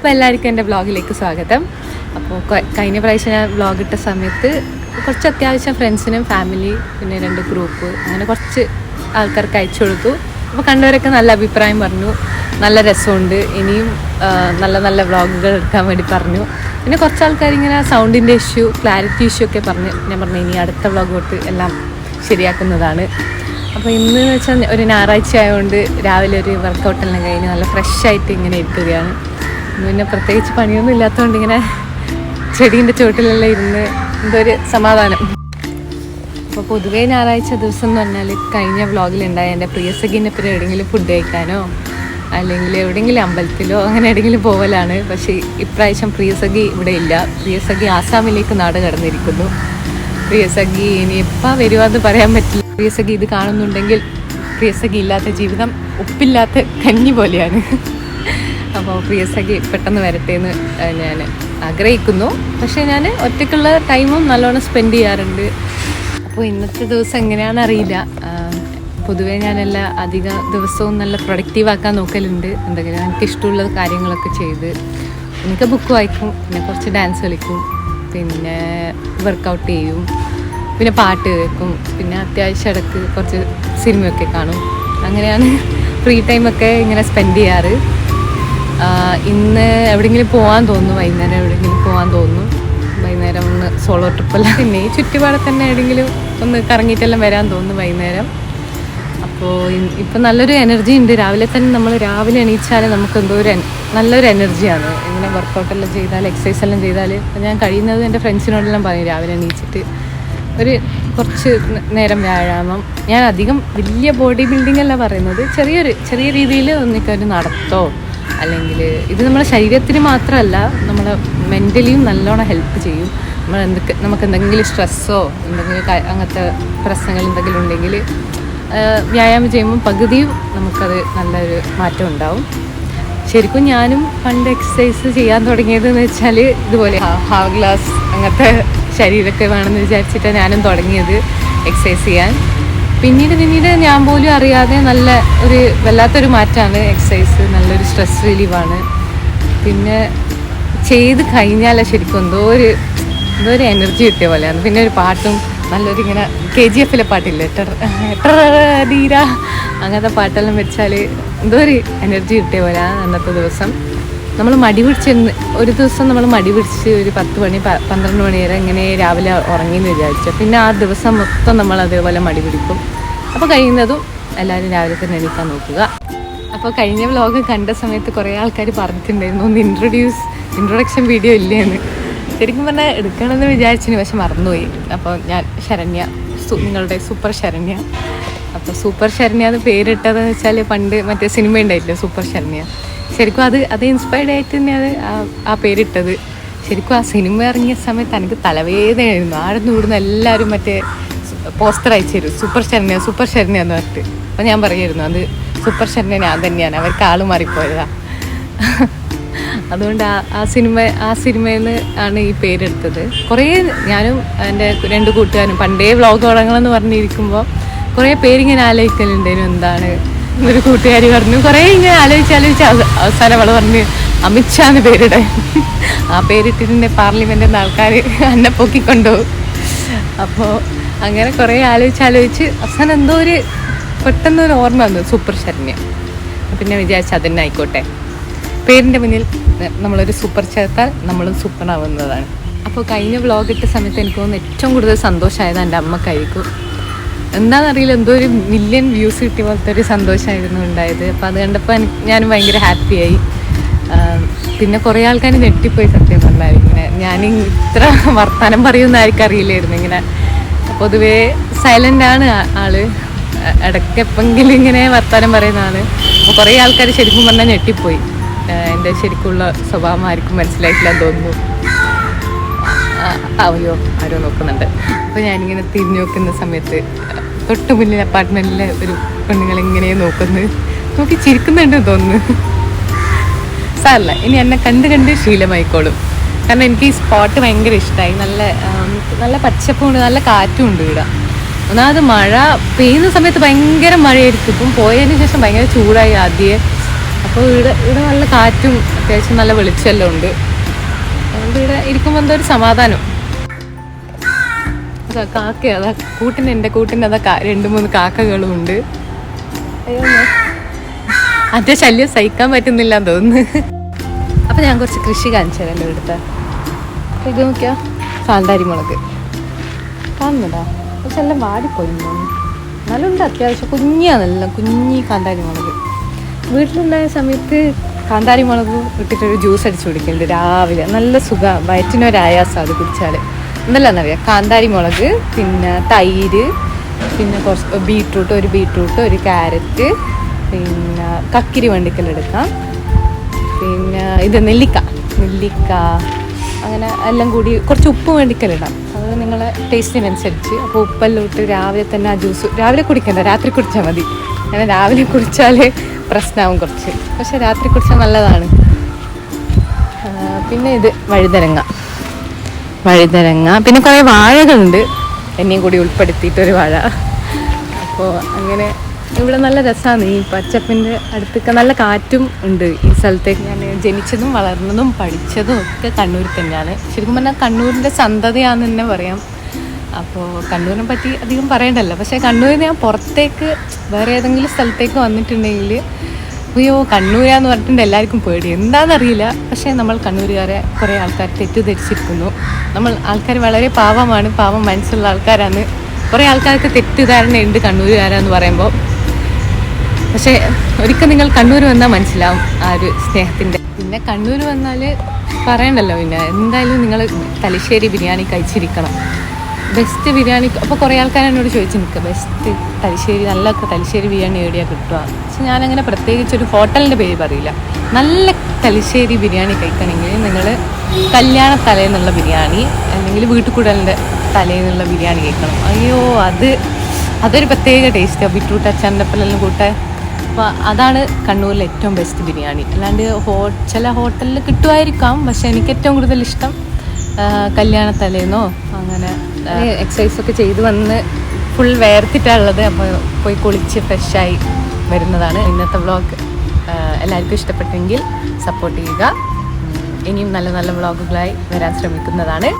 അപ്പോൾ എല്ലാവർക്കും എൻ്റെ വ്ളോഗിലേക്ക് സ്വാഗതം. അപ്പോൾ കഴിഞ്ഞ പ്രാവശ്യം ഞാൻ വ്ളോഗ് ഇട്ട സമയത്ത് കുറച്ച് അത്യാവശ്യം ഫ്രണ്ട്സിനും ഫാമിലി പിന്നെ 2 ഗ്രൂപ്പ് അങ്ങനെ കുറച്ച് ആൾക്കാർക്ക് അയച്ചു കൊടുത്തു. അപ്പോൾ കണ്ടവരൊക്കെ നല്ല അഭിപ്രായം പറഞ്ഞു, നല്ല രസമുണ്ട്, ഇനിയും നല്ല നല്ല വ്ളോഗുകൾ എടുക്കാൻ വേണ്ടി പറഞ്ഞു. പിന്നെ കുറച്ച് ആൾക്കാർ ഇങ്ങനെ സൗണ്ടിൻ്റെ ഇഷ്യൂ, ക്ലാരിറ്റി ഇഷ്യൂ ഒക്കെ പറഞ്ഞ് ഞാൻ പറഞ്ഞു ഇനി അടുത്ത വ്ളോഗ് തൊട്ട് എല്ലാം ശരിയാക്കുന്നതാണ്. അപ്പോൾ ഇന്ന് വെച്ചാൽ ഒരു ഞായറാഴ്ച ആയതുകൊണ്ട് രാവിലെ ഒരു വർക്കൗട്ടെല്ലാം കഴിഞ്ഞ് നല്ല ഫ്രഷായിട്ട് ഇങ്ങനെ ഇരിക്കുകയാണ്. പിന്നെ പ്രത്യേകിച്ച് പണിയൊന്നും ഇല്ലാത്തതുകൊണ്ട് ഇങ്ങനെ ചെടീൻ്റെ ചുവട്ടിലെല്ലാം ഇരുന്ന് എന്തോ ഒരു സമാധാനം. അപ്പോൾ പൊതുവേ ഞായറാഴ്ച ദിവസം എന്ന് പറഞ്ഞാൽ കഴിഞ്ഞ വ്ളോഗിലുണ്ടായ എൻ്റെ പ്രിയസഖിൻ്റെ പേര് എവിടെയെങ്കിലും ഫുഡ് കഴിക്കാനോ അല്ലെങ്കിൽ എവിടെയെങ്കിലും അമ്പലത്തിലോ അങ്ങനെ എവിടെയെങ്കിലും പോകലാണ്. പക്ഷേ ഇപ്രാവശ്യം പ്രിയസഖി ഇവിടെ ഇല്ല. പ്രിയസഖി ആസാമിലേക്ക് നാട് കടന്നിരിക്കുന്നു. പ്രിയസഖി ഇനി എപ്പോൾ വരുവാന്ന് പറയാൻ പറ്റില്ല. പ്രിയസഖി ഇത് കാണുന്നുണ്ടെങ്കിൽ പ്രിയസഖി ഇല്ലാത്ത ജീവിതം ഉപ്പില്ലാത്ത കഞ്ഞി പോലെയാണ്. അപ്പോൾ പ്രിയസഖി പെട്ടെന്ന് വരട്ടെ എന്ന് ഞാൻ ആഗ്രഹിക്കുന്നു. പക്ഷേ ഞാൻ ഒറ്റയ്ക്കുള്ള ടൈമും നല്ലോണം സ്പെൻഡ് ചെയ്യാറുണ്ട്. അപ്പോൾ ഇന്നത്തെ ദിവസം എങ്ങനെയാണെന്ന് അറിയില്ല. പൊതുവേ ഞാനെല്ലാം അധിക ദിവസവും നല്ല പ്രൊഡക്റ്റീവ് ആക്കാൻ നോക്കലുണ്ട്. എന്തെങ്കിലും എനിക്കിഷ്ടമുള്ള കാര്യങ്ങളൊക്കെ ചെയ്ത് എനിക്ക് ബുക്ക് വായിക്കും, പിന്നെ കുറച്ച് ഡാൻസ് കളിക്കും, പിന്നെ വർക്കൗട്ട് ചെയ്യും, പിന്നെ പാട്ട് കേൾക്കും, പിന്നെ അത്യാവശ്യം ഇടയ്ക്ക് കുറച്ച് സിനിമയൊക്കെ കാണും. അങ്ങനെയാണ് ഫ്രീ ടൈമൊക്കെ ഇങ്ങനെ സ്പെൻഡ് ചെയ്യാറ്. ഇന്ന് എവിടെയെങ്കിലും പോകാൻ തോന്നുന്നു, വൈകുന്നേരം എവിടെയെങ്കിലും പോകാൻ തോന്നുന്നു. വൈകുന്നേരം ഒന്ന് സോളോ ട്രിപ്പെല്ലാം പിന്നെ ഈ ചുറ്റുപാടെ തന്നെ എവിടെയെങ്കിലും ഒന്ന് കറങ്ങിയിട്ടെല്ലാം വരാൻ തോന്നുന്നു വൈകുന്നേരം. അപ്പോൾ ഇപ്പം നല്ലൊരു എനർജി ഉണ്ട്. രാവിലെ തന്നെ നമ്മൾ രാവിലെ എണീച്ചാൽ നമുക്ക് എന്തോ നല്ലൊരു എനർജിയാണ്. ഇങ്ങനെ വർക്കൗട്ടെല്ലാം ചെയ്താൽ എക്സസൈസ് എല്ലാം ചെയ്താൽ ഞാൻ കഴിയുന്നത് എൻ്റെ ഫ്രണ്ട്സിനോടെല്ലാം പറയും രാവിലെ എണീച്ചിട്ട് ഒരു കുറച്ച് നേരം വ്യായാമം. ഞാൻ അധികം വലിയ ബോഡി ബിൽഡിംഗ് അല്ല പറയുന്നത്, ചെറിയ രീതിയിൽ ഒന്നിക്കൊരു നടത്തോ അല്ലെങ്കിൽ ഇത് നമ്മുടെ ശരീരത്തിന് മാത്രമല്ല നമ്മളെ മെൻ്റലിയും നല്ലോണം ഹെൽപ്പ് ചെയ്യും. നമുക്ക് എന്തെങ്കിലും സ്ട്രെസ്സോ എന്തെങ്കിലും അങ്ങനത്തെ പ്രശ്നങ്ങൾ എന്തെങ്കിലും ഉണ്ടെങ്കിൽ വ്യായാമം ചെയ്യുമ്പോൾ പകുതിയും നമുക്കത് നല്ലൊരു മാറ്റം ഉണ്ടാവും. ശരിക്കും ഞാനും പണ്ട് എക്സസൈസ് ചെയ്യാൻ തുടങ്ങിയതെന്ന് വെച്ചാൽ ഇതുപോലെ ഹാഫ് ഗ്ലാസ് അങ്ങനത്തെ ശരീരമൊക്കെ വേണമെന്ന് വിചാരിച്ചിട്ടാണ് ഞാനും തുടങ്ങിയത് എക്സസൈസ് ചെയ്യാൻ. പിന്നീട് ഞാൻ പോലും അറിയാതെ നല്ല ഒരു വല്ലാത്തൊരു മാറ്റമാണ് എക്സസൈസ്. നല്ലൊരു സ്ട്രെസ് റിലീവാണ്. പിന്നെ ചെയ്ത് കഴിഞ്ഞാൽ ശരിക്കും എന്തോ ഒരു എനർജി കിട്ടിയ പോലെയാണ്. പിന്നെ ഒരു പാട്ടും നല്ലൊരു ഇങ്ങനെ KGF പാട്ടില്ലേ ധീര അങ്ങനത്തെ പാട്ടെല്ലാം വെച്ചാൽ എന്തോ ഒരു എനർജി കിട്ടിയ പോലെയാണ് അന്നത്തെ ദിവസം. നമ്മൾ മടി പിടിച്ച് ഒരു ദിവസം നമ്മൾ മടി പിടിച്ച് ഒരു 10 മണി 12 മണി വരെ ഇങ്ങനെ രാവിലെ ഉറങ്ങിയെന്ന് വിചാരിച്ചു. പിന്നെ ആ ദിവസം മൊത്തം നമ്മൾ അതേപോലെ മടി പിടിക്കും. അപ്പോൾ കഴിയുന്നതും എല്ലാവരും രാവിലെ തന്നെ എണീക്കാൻ നോക്കുക. അപ്പോൾ കഴിഞ്ഞ വ്ളോഗ് കണ്ട സമയത്ത് കുറേ ആൾക്കാർ പറഞ്ഞിട്ടുണ്ടായിരുന്നു ഒന്ന് ഇൻട്രൊഡക്ഷൻ വീഡിയോ ഇല്ലേന്ന്. ശരിക്കും പറഞ്ഞാൽ എടുക്കണമെന്ന് വിചാരിച്ചിന്, പക്ഷെ മറന്നുപോയി. അപ്പോൾ ഞാൻ ശരണ്യ, നിങ്ങളുടെ സൂപ്പർ ശരണ്യ. അപ്പോൾ സൂപ്പർ ശരണ്യ എന്ന് പേരിട്ടതെന്ന് വെച്ചാൽ പണ്ട് മറ്റേ സിനിമ ഉണ്ടായില്ലേ സൂപ്പർ ശരണ്യ, ശരിക്കും അത് ഇൻസ്പയർഡ് ആയിട്ട് തന്നെയാണ് ആ പേരിട്ടത്. ശരിക്കും ആ സിനിമ ഇറങ്ങിയ സമയത്ത് എനിക്ക് തലവേദനയായിരുന്നു. ആടുന്ന് കൂടുന്ന എല്ലാവരും മറ്റേ പോസ്റ്റർ അയച്ചു തരും സൂപ്പർ ശരണ്യ എന്ന് പറഞ്ഞിട്ട്. അപ്പോൾ ഞാൻ പറയായിരുന്നു അത് സൂപ്പർ ശരണ്യ ഞാൻ തന്നെയാണ്, അവർക്ക് ആൾ മാറിപ്പോയതാ. അതുകൊണ്ട് ആ സിനിമയിൽ നിന്ന് ആണ് ഈ പേരെടുത്തത്. കുറേ ഞാനും എൻ്റെ 2 കൂട്ടുകാരും പണ്ടേ വ്ളോഗ് തുടങ്ങണമെന്ന് പറഞ്ഞിരിക്കുമ്പോൾ കുറേ പേരിങ്ങനെ ആലോചിക്കലുണ്ടായിരുന്നു എന്താണ്. ഒരു കൂട്ടുകാരി പറഞ്ഞു, കുറേ ഇങ്ങനെ ആലോചിച്ച് അവസാനം അവൾ പറഞ്ഞ് അമിത്ഷാന്ന് പേരിടാൻ. ആ പേരിട്ടിട്ടുണ്ടെങ്കിൽ പാർലമെൻറ്റിൽ നിന്ന് ആൾക്കാർ എന്നെ പൊക്കിക്കൊണ്ടുപോകും. അപ്പോൾ അങ്ങനെ കുറേ ആലോചിച്ച് അവസാനം എന്തോ ഒരു പെട്ടെന്നൊരു ഓർമ്മ വന്നു സൂപ്പർ ശരണ്യ. പിന്നെ വിചാരിച്ചു അതന്നെ ആയിക്കോട്ടെ, പേരിൻ്റെ മുന്നിൽ നമ്മളൊരു സൂപ്പർ ചേർത്താൽ നമ്മളും സൂപ്പറാവുന്നതാണ്. അപ്പോൾ കഴിഞ്ഞ വ്ളോഗ് ഇട്ട സമയത്ത് എനിക്ക് തോന്നുന്നു ഏറ്റവും കൂടുതൽ സന്തോഷമായത് എൻ്റെ അമ്മക്കായിരിക്കും. എന്താണെന്നറിയില്ല, എന്തോ ഒരു 1 മില്യൺ വ്യൂസ് കിട്ടിയ പോലത്തെ ഒരു സന്തോഷമായിരുന്നു ഉണ്ടായത്. അപ്പോൾ അത് കണ്ടപ്പോൾ ഞാനും ഭയങ്കര ഹാപ്പിയായി. പിന്നെ കുറേ ആൾക്കാർ ഞെട്ടിപ്പോയി സത്യം പറഞ്ഞാൽ. ഇങ്ങനെ ഞാൻ ഇത്ര വർത്തമാനം പറയുമെന്ന് ആർക്കും അറിയില്ലായിരുന്നു. ഇങ്ങനെ പൊതുവേ സൈലൻ്റാണ് ആള്, ഇടയ്ക്ക് എപ്പെങ്കിലും ഇങ്ങനെ വർത്തമാനം പറയുന്ന ആള്. അപ്പോൾ കുറേ ആൾക്കാർ ശരിക്കും പറഞ്ഞാൽ ഞെട്ടിപ്പോയി. എൻ്റെ ശരിക്കുള്ള സ്വഭാവം ആർക്കും മനസ്സിലായിട്ടില്ലെന്ന് തോന്നുന്നു. അയ്യോ ആരോ നോക്കുന്നുണ്ട്. അപ്പോൾ ഞാനിങ്ങനെ തിരിഞ്ഞു നോക്കുന്ന സമയത്ത് തൊട്ട് മുന്നിൽ അപ്പാർട്ട്മെൻറ്റിലെ ഒരു പെണ്ണുങ്ങളിങ്ങനെ നോക്കി ചിരിക്കുന്നുണ്ടെന്ന് തോന്നുന്നു. സാരല്ല, ഇനി എന്നെ കണ്ട് ശീലമായിക്കോളും. കാരണം എനിക്ക് ഈ സ്പോട്ട് ഭയങ്കര ഇഷ്ടമായി. നല്ല പച്ചപ്പുണ്ട്, നല്ല കാറ്റും ഉണ്ട് ഇവിടെ. ഒന്നാമത് മഴ പെയ്യുന്ന സമയത്ത് ഭയങ്കര മഴയായിരിക്കും. ഇപ്പം പോയതിന് ശേഷം ഭയങ്കര ചൂടായി ആദ്യമേ. അപ്പോൾ ഇവിടെ നല്ല കാറ്റും അത്യാവശ്യം നല്ല വെളിച്ചെല്ലാം ഉണ്ട്. അതുകൊണ്ട് ഇവിടെ ഇരിക്കുമ്പോൾ എന്തോ ഒരു സമാധാനം. അതാ കാക്ക, അതാ എൻ്റെ കൂട്ടിൻ്റെ അതാ 2-3 കാക്കകളും ഉണ്ട്. അയ്യോ അതിൻ്റെ ശല്യം സഹിക്കാൻ പറ്റുന്നില്ല എന്ന് തോന്നുന്നു. അപ്പം ഞാൻ കുറച്ച് കൃഷി കാണിച്ചു തരാമല്ലോ ഇവിടുത്തെ. ഇത് നോക്കിയാൽ കാന്താരി മുളക് കാണുന്നതാ, പക്ഷെ എല്ലാം വാടിപ്പോയി തോന്നുന്നു. നല്ലുണ്ട് അത്യാവശ്യം, നല്ല കുഞ്ഞി കാന്താരി മുളക്. വീട്ടിലുണ്ടായ സമയത്ത് കാന്താരി മുളക് ഇട്ടിട്ടൊരു ജ്യൂസ് അടിച്ച് കുടിക്കുന്നുണ്ട് രാവിലെ. നല്ല സുഖമാണ്, വയറ്റിനൊരായാസം അത് കുടിച്ചാൽ. എന്തെല്ലാമെന്നറിയാം, കാന്താരി മുളക്, പിന്നെ തൈര്, പിന്നെ കുറച്ച് ബീട്രൂട്ട്, ഒരു ക്യാരറ്റ്, പിന്നെ കക്കിരി വണ്ടിക്കെല്ലാം എടുക്കാം, പിന്നെ ഇത് നെല്ലിക്ക, അങ്ങനെ എല്ലാം കൂടി കുറച്ച് ഉപ്പ് വേണ്ടിക്കലിടാം. അത് നിങ്ങളെ ടേസ്റ്റിനനുസരിച്ച്. അപ്പോൾ ഉപ്പെല്ലാം ഇട്ട് രാവിലെ തന്നെ ആ ജ്യൂസ് രാവിലെ കുടിക്കണ്ട, രാത്രി കുടിച്ചാൽ മതി. അങ്ങനെ രാവിലെ കുടിച്ചാൽ പ്രശ്നമാവും കുറച്ച്, പക്ഷെ രാത്രി കുടിച്ചാൽ നല്ലതാണ്. പിന്നെ ഇത് വഴുതനങ്ങ, പിന്നെ കുറേ വാഴകളുണ്ട്, എന്നെയും കൂടി ഉൾപ്പെടുത്തിയിട്ടൊരു വാഴ. അപ്പോൾ അങ്ങനെ ഇവിടെ നല്ല രസമാണ്. ഈ പച്ചപ്പിൻ്റെ അടുത്തൊക്കെ നല്ല കാറ്റും ഉണ്ട് ഈ സ്ഥലത്തേക്ക്. ഞാൻ ജനിച്ചതും വളർന്നതും പഠിച്ചതും ഒക്കെ കണ്ണൂരിൽ തന്നെയാണ്. ശരിക്കും പറഞ്ഞാൽ കണ്ണൂരിൻ്റെ സന്തതിയാണെന്ന് തന്നെ പറയാം. അപ്പോൾ കണ്ണൂരിനെ പറ്റി അധികം പറയണ്ടല്ലോ. പക്ഷേ കണ്ണൂരിൽ ഞാൻ പുറത്തേക്ക് വേറെ ഏതെങ്കിലും സ്ഥലത്തേക്ക് വന്നിട്ടുണ്ടെങ്കിൽ അയ്യോ കണ്ണൂരാന്ന് പറഞ്ഞിട്ടുണ്ട് എല്ലാവർക്കും പേടി, എന്താണെന്നറിയില്ല. പക്ഷേ നമ്മൾ കണ്ണൂരുകാരെ കുറേ ആൾക്കാർ തെറ്റിദ്ധരിച്ചിരിക്കുന്നു. ആൾക്കാർ വളരെ പാവം മനസ്സുള്ള ആൾക്കാരാണ്. കുറേ ആൾക്കാർക്ക് തെറ്റിദ്ധാരണയുണ്ട് കണ്ണൂരുകാരാന്ന് പറയുമ്പോൾ. പക്ഷേ ഒരിക്കൽ നിങ്ങൾ കണ്ണൂർ വന്നാൽ മനസ്സിലാവും ആ ഒരു സ്നേഹത്തിൻ്റെ. പിന്നെ കണ്ണൂർ വന്നാൽ പറയണ്ടല്ലോ, പിന്നെ എന്തായാലും നിങ്ങൾ തലശ്ശേരി ബിരിയാണി കഴിച്ചിരിക്കണം. ബെസ്റ്റ് ബിരിയാണി. അപ്പോൾ കുറേ ആൾക്കാർ എന്നോട് ചോദിച്ചു നിൽക്കുക ബെസ്റ്റ് തലശ്ശേരി ബിരിയാണി എവിടെയാണ് കിട്ടുക. പക്ഷെ ഞാനങ്ങനെ പ്രത്യേകിച്ചൊരു ഹോട്ടലിൻ്റെ പേര് പറയില്ല. നല്ല തലശ്ശേരി ബിരിയാണി കഴിക്കണമെങ്കിൽ നിങ്ങൾ കല്യാണ തലേന്നുള്ള ബിരിയാണി അല്ലെങ്കിൽ വീട്ടുകൂടലിൻ്റെ തലേന്നുള്ള ബിരിയാണി കഴിക്കണം. അയ്യോ അതൊരു പ്രത്യേക ടേസ്റ്റാണ്, ബീട്രൂട്ട് അച്ചാറിൻ്റെ ഒപ്പം കൂട്ടാൻ. അപ്പോൾ അതാണ് കണ്ണൂരിലെ ഏറ്റവും ബെസ്റ്റ് ബിരിയാണി. അല്ലാണ്ട് ചില ഹോട്ടലിൽ കിട്ടുമായിരിക്കാം, പക്ഷെ എനിക്ക് ഏറ്റവും കൂടുതൽ ഇഷ്ടം കല്യാണ തലേന്നോ അങ്ങനെ എക്സസൈസൊക്കെ ചെയ്ത് വന്ന് ഫുൾ വേർത്തിട്ടുള്ളത്. അപ്പോൾ പോയി കുളിച്ച് ഫ്രഷായി വരുന്നതാണ് ഇന്നത്തെ വ്ളോഗ്. എല്ലാവർക്കും ഇഷ്ടപ്പെട്ടെങ്കിൽ സപ്പോർട്ട് ചെയ്യുക. ഇനിയും നല്ല വ്ളോഗുകളായി വരാൻ ശ്രമിക്കുന്നതാണ്.